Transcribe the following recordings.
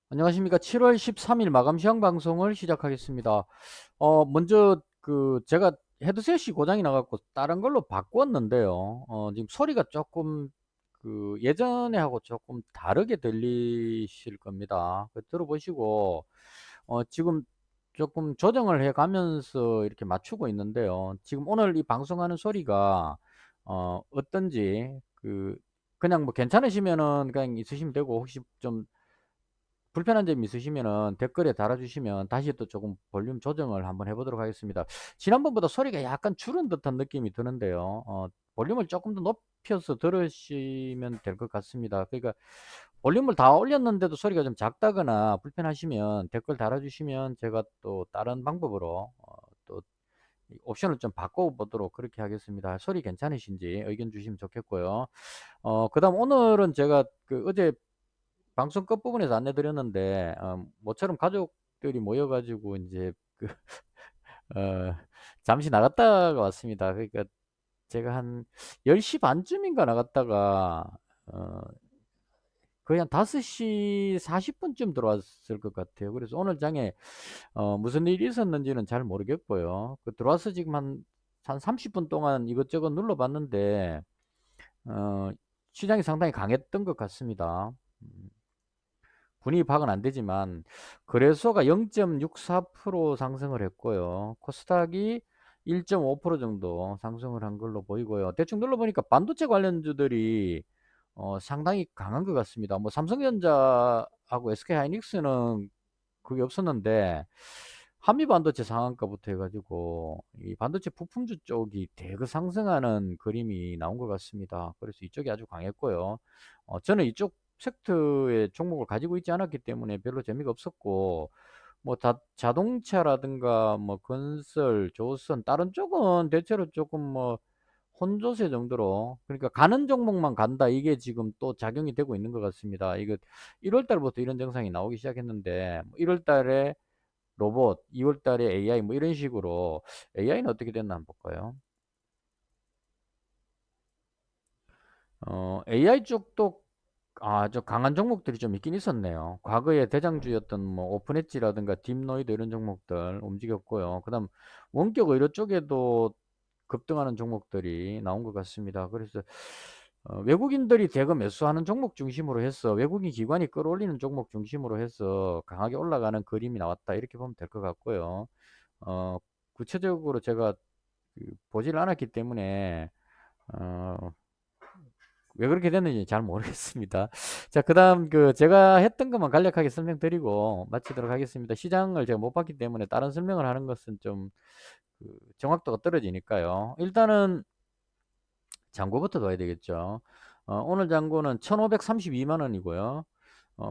안녕하십니까. 7월 13일 마감 시황 방송을 시작하겠습니다. 먼저 제가 헤드셋이 고장이 나갖고 다른 걸로 바꿨는데요. 지금 소리가 조금 예전에 하고 조금 다르게 들리실 겁니다. 들어보시고 지금 조금 조정을 해 가면서 이렇게 맞추고 있는데요. 지금 오늘 이 방송하는 소리가 어떤지 그냥 뭐 괜찮으시면은 그냥 있으시면 되고, 혹시 좀 불편한 점 있으시면은 댓글에 달아주시면 다시 또 조금 볼륨 조정을 한번 해보도록 하겠습니다. 지난번보다 소리가 약간 줄은 듯한 느낌이 드는데요. 볼륨을 조금 더 높여서 들으시면 될 것 같습니다. 그러니까 볼륨을 다 올렸는데도 소리가 좀 작다거나 불편하시면 댓글 달아주시면 제가 또 다른 방법으로 또 옵션을 좀 바꿔보도록 그렇게 하겠습니다. 소리 괜찮으신지 의견 주시면 좋겠고요. 그다음 오늘은 제가 어제 방송 끝부분에서 안내 드렸는데, 모처럼 가족들이 모여 가지고 인제 어 잠시 나갔다가 왔습니다. 그러니까 제가 한 10시 반 쯤인가 나갔다가 어 거의 한 5시 40 분쯤 들어왔을 것 같아요. 그래서 오늘 장에 무슨 일이 있었는지는 잘 모르겠고요. 들어와서 지금 한 30분 동안 이것저것 눌러 봤는데 어 시장이 상당히 강했던 것 같습니다. 음. 분위기 파악은 안 되지만 거래소가 0.64% 상승을 했고요. 코스닥이 1.5% 정도 상승을 한 걸로 보이고요. 대충 눌러보니까 반도체 관련주들이 상당히 강한 것 같습니다. 뭐 삼성전자하고 SK하이닉스는 그게 없었는데, 한미반도체 상한가부터 해가지고 이 반도체 부품주 쪽이 대거 상승하는 그림이 나온 것 같습니다. 그래서 이쪽이 아주 강했고요. 저는 이쪽 섹터의 종목을 가지고 있지 않았기 때문에 별로 재미가 없었고, 뭐 자동차라든가 뭐 건설, 조선 다른 쪽은 대체로 조금 뭐 혼조세 정도로, 그러니까 가는 종목만 간다, 이게 지금 또 작용이 되고 있는 것 같습니다. 이거 1월 달부터 이런 증상이 나오기 시작했는데, 1월 달에 로봇, 2월 달에 AI, 뭐 이런 식으로. AI는 어떻게 됐나 한번 볼까요? AI 쪽도 저 강한 종목들이 좀 있긴 있었네요. 과거에 대장주였던 뭐 오픈엣지라든가 딥노이드 이런 종목들 움직였고요. 그다음 원격 의료 쪽에도 급등하는 종목들이 나온 것 같습니다. 그래서 외국인들이 대거 매수하는 종목 중심으로 해서, 외국인 기관이 끌어올리는 종목 중심으로 해서 강하게 올라가는 그림이 나왔다, 이렇게 보면 될 것 같고요. 어, 구체적으로 제가 보질 않았기 때문에 어, 왜 그렇게 됐는지 잘 모르겠습니다. 자, 그다음 제가 했던 것만 간략하게 설명드리고 마치도록 하겠습니다. 시장을 제가 못 봤기 때문에 다른 설명을 하는 것은 좀 정확도가 떨어지니까요. 일단은 잔고부터 봐야 되겠죠. 오늘 잔고는 1532만 원이고요.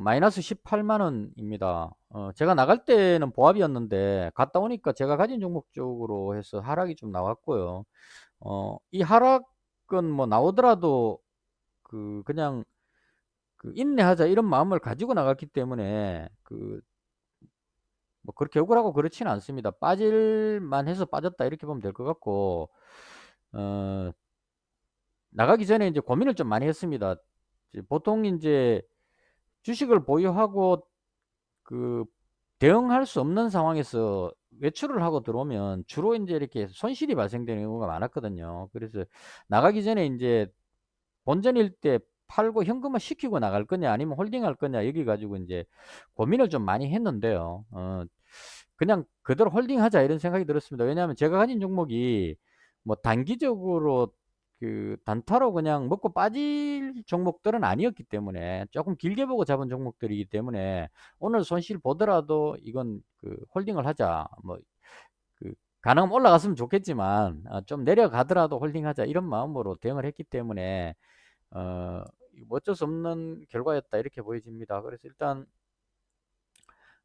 마이너스 18만 원입니다. 제가 나갈 때는 보합이었는데 갔다 오니까 제가 가진 종목 쪽으로 해서 하락이 좀 나왔고요. 이 하락은 뭐 나오더라도 그냥 인내하자 이런 마음을 가지고 나갔기 때문에 뭐 그렇게 욕을 하고 그렇지는 않습니다. 빠질만 해서 빠졌다, 이렇게 보면 될 것 같고, 어, 나가기 전에 이제 고민을 좀 많이 했습니다. 보통 이제 주식을 보유하고 그 대응할 수 없는 상황에서 외출을 하고 들어오면 주로 이제 이렇게 손실이 발생되는 경우가 많았거든요. 그래서 나가기 전에 이제 본전일 때 팔고 현금화 시키고 나갈 거냐 아니면 홀딩할 거냐, 여기 가지고 이제 고민을 좀 많이 했는데요. 그냥 그대로 홀딩하자, 이런 생각이 들었습니다. 왜냐하면 제가 가진 종목이 뭐 단기적으로 단타로 그냥 먹고 빠질 종목들은 아니었기 때문에, 조금 길게 보고 잡은 종목들이기 때문에 오늘 손실 보더라도 이건 홀딩을 하자. 뭐 가능하면 올라갔으면 좋겠지만 좀 내려가더라도 홀딩하자, 이런 마음으로 대응을 했기 때문에 어, 뭐 어쩔 수 없는 결과였다, 이렇게 보여집니다. 그래서 일단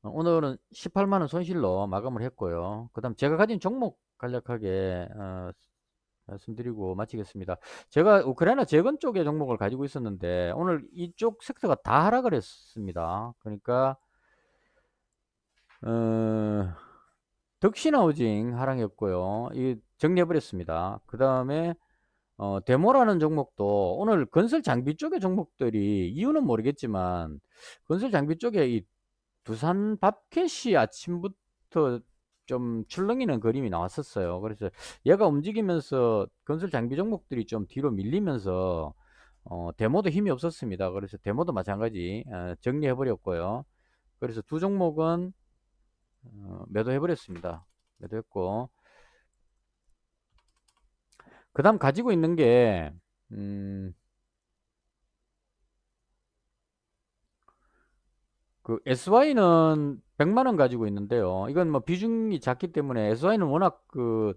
오늘은 18만 원 손실로 마감을 했고요. 그다음 제가 가진 종목 간략하게 말씀드리고 마치겠습니다. 제가 우크라이나 재건 쪽의 종목을 가지고 있었는데 오늘 이쪽 섹터가 다 하락을 했습니다. 그러니까 어, 덕신하우징 하락했고요. 이 정리해버렸습니다. 그 다음에 데모라는 종목도 오늘 건설 장비 쪽의 종목들이, 이유는 모르겠지만 건설 장비 쪽에 두산 밥켓이 아침부터 좀 출렁이는 그림이 나왔었어요. 그래서 얘가 움직이면서 건설 장비 종목들이 좀 뒤로 밀리면서 데모도 힘이 없었습니다. 그래서 데모도 마찬가지 정리해 버렸고요. 그래서 두 종목은 매도해 버렸습니다. 매도했고, 그 다음 가지고 있는 게 그 SY는 100만 원 가지고 있는데요. 이건 뭐 비중이 작기 때문에 SY는 워낙 그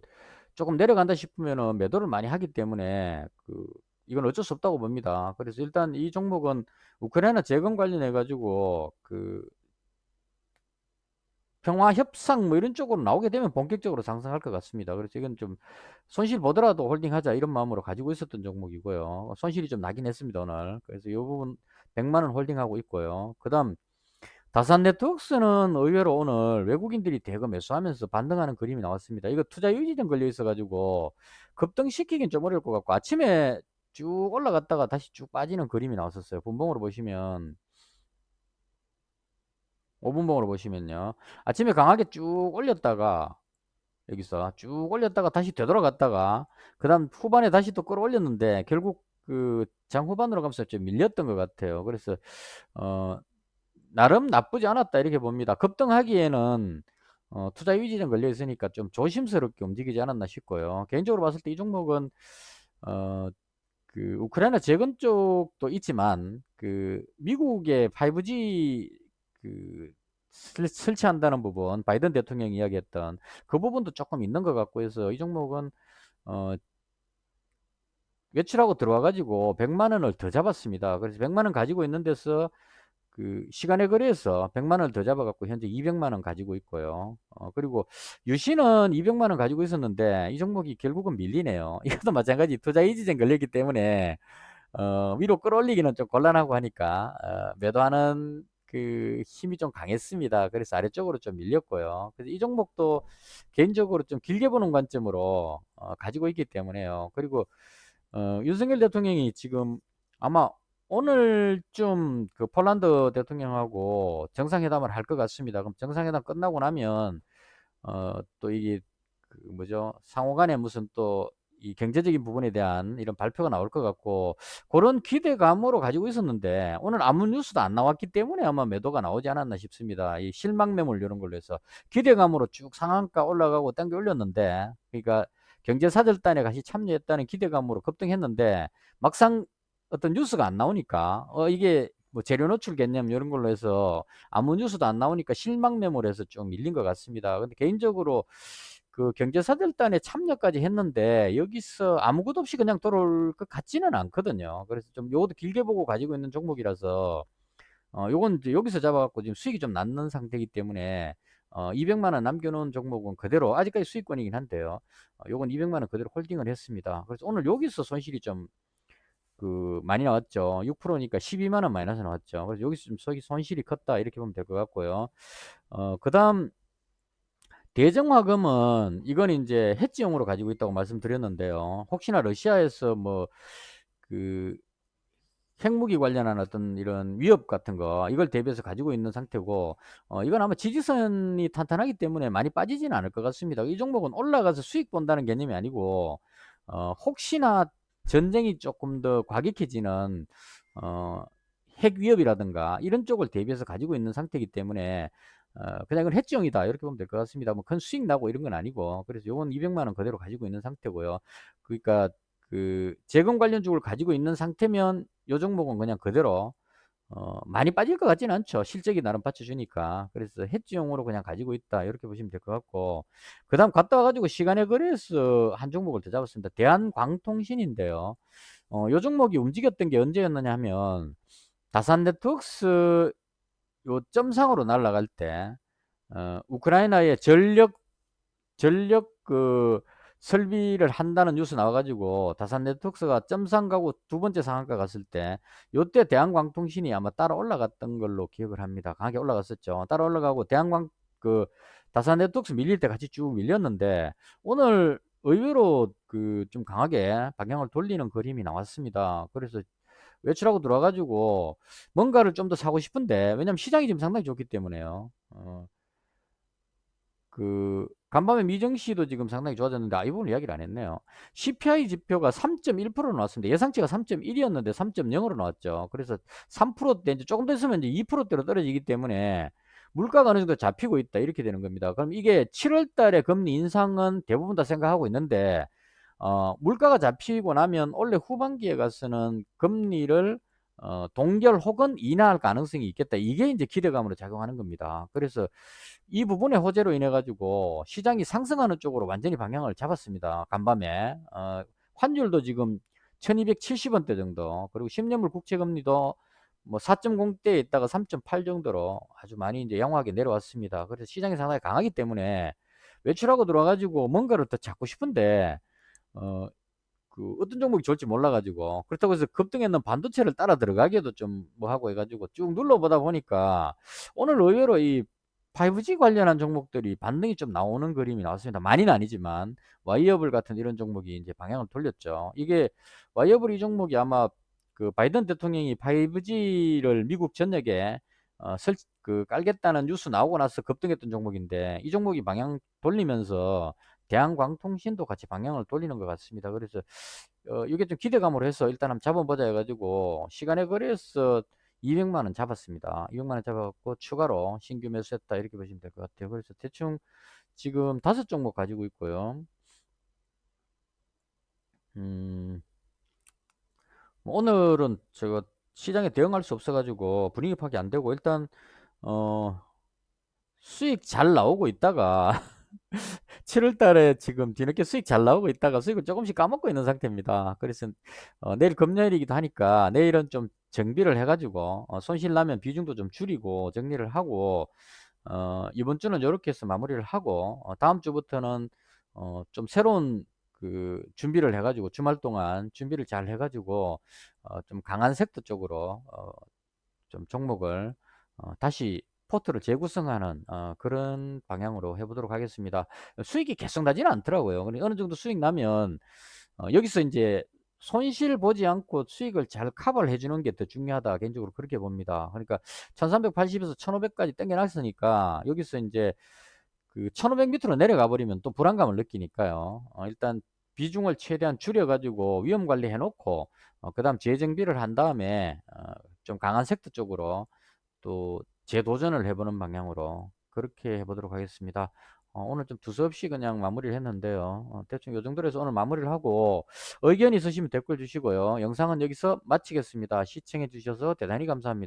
조금 내려간다 싶으면은 매도를 많이 하기 때문에 그 이건 어쩔 수 없다고 봅니다. 그래서 일단 이 종목은 우크라이나 재건 관련해 가지고 그 평화 협상 뭐 이런 쪽으로 나오게 되면 본격적으로 상승할 것 같습니다. 그래서 이건 좀 손실 보더라도 홀딩하자 이런 마음으로 가지고 있었던 종목이고요. 손실이 좀 나긴 했습니다, 오늘. 그래서 이 부분 100만 원 홀딩하고 있고요. 그다음 다산 네트워크스는 의외로 오늘 외국인들이 대거 매수하면서 반등하는 그림이 나왔습니다. 이거 투자 유지점 걸려 있어가지고 급등시키긴 좀 어려울 것 같고 아침에 쭉 올라갔다가 다시 쭉 빠지는 그림이 나왔었어요. 분봉으로 보시면 5분봉으로 보시면요. 아침에 강하게 쭉 올렸다가 여기서 쭉 올렸다가 다시 되돌아갔다가 그 다음 후반에 다시 또 끌어올렸는데 결국 그 장 후반으로 가면서 좀 밀렸던 것 같아요. 그래서 어 나름 나쁘지 않았다 이렇게 봅니다. 급등하기에는 투자 유지점 걸려 있으니까 좀 조심스럽게 움직이지 않았나 싶고요. 개인적으로 봤을 때 이 종목은 어, 그 우크라이나 재건 쪽도 있지만 그 미국의 5G 그 설치한다는 부분, 바이든 대통령이 이야기했던 그 부분도 조금 있는 것 같고 해서 이 종목은 어, 외출하고 들어와 가지고 100만 원을 더 잡았습니다. 그래서 100만 원 가지고 있는 데서 그 시간에 거래해서 100만 원을 더 잡아갖고 현재 200만 원 가지고 있고요. 그리고 유신은 200만 원 가지고 있었는데 이 종목이 결국은 밀리네요. 이것도 마찬가지 투자 이지점 걸렸기 때문에 위로 끌어올리기는 좀 곤란하고 하니까 매도하는 그 힘이 좀 강했습니다. 그래서 아래쪽으로 좀 밀렸고요. 그래서 이 종목도 개인적으로 좀 길게 보는 관점으로 가지고 있기 때문에요. 그리고 윤석열 대통령이 지금 아마 오늘쯤 그 폴란드 대통령하고 정상회담을 할 것 같습니다. 그럼 정상회담 끝나고 나면 또 이게 그 뭐죠? 상호 간에 무슨 또 이 경제적인 부분에 대한 이런 발표가 나올 것 같고 그런 기대감으로 가지고 있었는데 오늘 아무 뉴스도 안 나왔기 때문에 아마 매도가 나오지 않았나 싶습니다. 이 실망 매물 이런 걸로 해서 기대감으로 쭉 상한가 올라가고 당겨 올렸는데 그러니까 경제사절단에 같이 참여했다는 기대감으로 급등했는데 막상 어떤 뉴스가 안 나오니까 이게 뭐 재료 노출 개념 이런 걸로 해서 아무 뉴스도 안 나오니까 실망 매물에서 좀 밀린 것 같습니다. 근데 개인적으로 그 경제사절단에 참여까지 했는데 여기서 아무것도 없이 그냥 돌아올 것 같지는 않거든요. 그래서 좀 요것도 길게 보고 가지고 있는 종목이라서 요건 이제 여기서 잡아갖고 지금 수익이 좀 남는 상태이기 때문에 200만 원 남겨놓은 종목은 그대로 아직까지 수익권이긴 한데요. 요건 200만 원 그대로 홀딩을 했습니다. 그래서 오늘 여기서 손실이 좀 그 많이 나왔죠. 6%니까 12만 원 마이너스 나왔죠. 그래서 여기서 좀 손실이 컸다 이렇게 보면 될 것 같고요. 그다음 대정화금은 이건 이제 해지용으로 가지고 있다고 말씀드렸는데요. 혹시나 러시아에서 뭐 그 핵무기 관련한 어떤 이런 위협 같은 거 이걸 대비해서 가지고 있는 상태고 이건 아마 지지선이 탄탄하기 때문에 많이 빠지지는 않을 것 같습니다. 이 종목은 올라가서 수익 본다는 개념이 아니고 혹시나 전쟁이 조금 더 과격해지는 어, 핵 위협이라든가 이런 쪽을 대비해서 가지고 있는 상태이기 때문에 그냥 이건 해지용이다 이렇게 보면 될 것 같습니다. 뭐 큰 수익 나고 이런 건 아니고 그래서 요건 200만 원 그대로 가지고 있는 상태고요. 그러니까 그 재건 관련 주를 가지고 있는 상태면 요 종목은 그냥 그대로 많이 빠질 것 같지는 않죠. 실적이 나름 받쳐주니까. 그래서 해지용으로 그냥 가지고 있다. 이렇게 보시면 될 것 같고. 그 다음 갔다 와가지고 시간에 거래해서 한 종목을 더 잡았습니다. 대한광통신인데요. 요 종목이 움직였던 게 언제였느냐 하면 다산 네트워크스 요 점상으로 날아갈 때 우크라이나의 전력 그 설비를 한다는 뉴스 나와가지고 다산 네트워크스가 점상 가고 두 번째 상한가 갔을 때 요때 대한광통신이 아마 따라 올라갔던 걸로 기억을 합니다. 강하게 올라갔었죠. 따라 올라가고 대한광 그 다산 네트워크스 밀릴 때 같이 쭉 밀렸는데 오늘 의외로 그 좀 강하게 방향을 돌리는 그림이 나왔습니다. 그래서 외출하고 들어와가지고 뭔가를 좀 더 사고 싶은데, 왜냐면 시장이 지금 상당히 좋기 때문에요. 그 간밤에 미정시도 지금 상당히 좋아졌는데, 이 부분 이야기를 안 했네요. CPI 지표가 3.1% 나왔습니다. 예상치가 3.1이었는데 3.0으로 나왔죠. 그래서 3%대 이제 조금 더 있으면 이제 2%대로 떨어지기 때문에 물가가 어느 정도 잡히고 있다, 이렇게 되는 겁니다. 그럼 이게 7월 달에 금리 인상은 대부분 다 생각하고 있는데, 물가가 잡히고 나면 원래 후반기에 가서는 금리를 동결 혹은 인하할 가능성이 있겠다. 이게 이제 기대감으로 작용하는 겁니다. 그래서 이 부분의 호재로 인해 가지고 시장이 상승하는 쪽으로 완전히 방향을 잡았습니다. 간밤에. 환율도 지금 1270원대 정도, 그리고 10년물 국채금리도 뭐 4.0대에 있다가 3.8 정도로 아주 많이 이제 양호하게 내려왔습니다. 그래서 시장이 상당히 강하기 때문에 외출하고 들어와가지고 뭔가를 더 찾고 싶은데, 어, 그 어떤 종목이 좋을지 몰라가지고, 그렇다고 해서 급등했는 반도체를 따라 들어가기에도 좀 뭐 하고 해가지고 쭉 눌러보다 보니까 오늘 의외로 이 5G 관련한 종목들이 반등이 좀 나오는 그림이 나왔습니다. 많이는 아니지만 와이어블 같은 이런 종목이 이제 방향을 돌렸죠. 이게 와이어블 이 종목이 아마 그 바이든 대통령이 5G를 미국 전역에 깔겠다는 뉴스 나오고 나서 급등했던 종목인데, 이 종목이 방향 돌리면서 대한광통신도 같이 방향을 돌리는 것 같습니다. 그래서 이게 좀 기대감으로 해서 일단 한번 잡아보자 해가지고 시간에 거래해서 200만 원 잡았습니다. 200만 원 잡아갖고 추가로 신규 매수했다, 이렇게 보시면 될 것 같아요. 그래서 대충 지금 5종목 가지고 있고요. 음, 뭐 오늘은 제가 시장에 대응할 수 없어가지고 분위기 파악이 안 되고, 일단 어, 수익 잘 나오고 있다가 7월 달에 지금 뒤늦게 수익 잘 나오고 있다가 수익을 조금씩 까먹고 있는 상태입니다. 그래서 내일 금요일이기도 하니까 내일은 좀 정비를 해가지고 손실 나면 비중도 좀 줄이고 정리를 하고, 이번 주는 이렇게 해서 마무리를 하고, 다음 주부터는 좀 새로운 그 준비를 해가지고 주말 동안 준비를 잘 해가지고 좀 강한 섹터 쪽으로 좀 종목을 다시 포트를 재구성하는 그런 방향으로 해보도록 하겠습니다. 수익이 계속 나지는 않더라고요. 그러니까 어느 정도 수익 나면 여기서 이제 손실 보지 않고 수익을 잘 커버를 해주는 게 더 중요하다, 개인적으로 그렇게 봅니다. 그러니까 1380에서 1500까지 당겨놨으니까 여기서 이제 그 1500 밑으로 내려가 버리면 또 불안감을 느끼니까요. 일단 비중을 최대한 줄여가지고 위험 관리해 놓고, 그 다음 재정비를 한 다음에 좀 강한 섹터 쪽으로 또 재도전을 해보는 방향으로 그렇게 해보도록 하겠습니다. 오늘 좀 두서없이 그냥 마무리를 했는데요. 대충 요 정도로 해서 오늘 마무리를 하고, 의견 있으시면 댓글 주시고요. 영상은 여기서 마치겠습니다. 시청해 주셔서 대단히 감사합니다.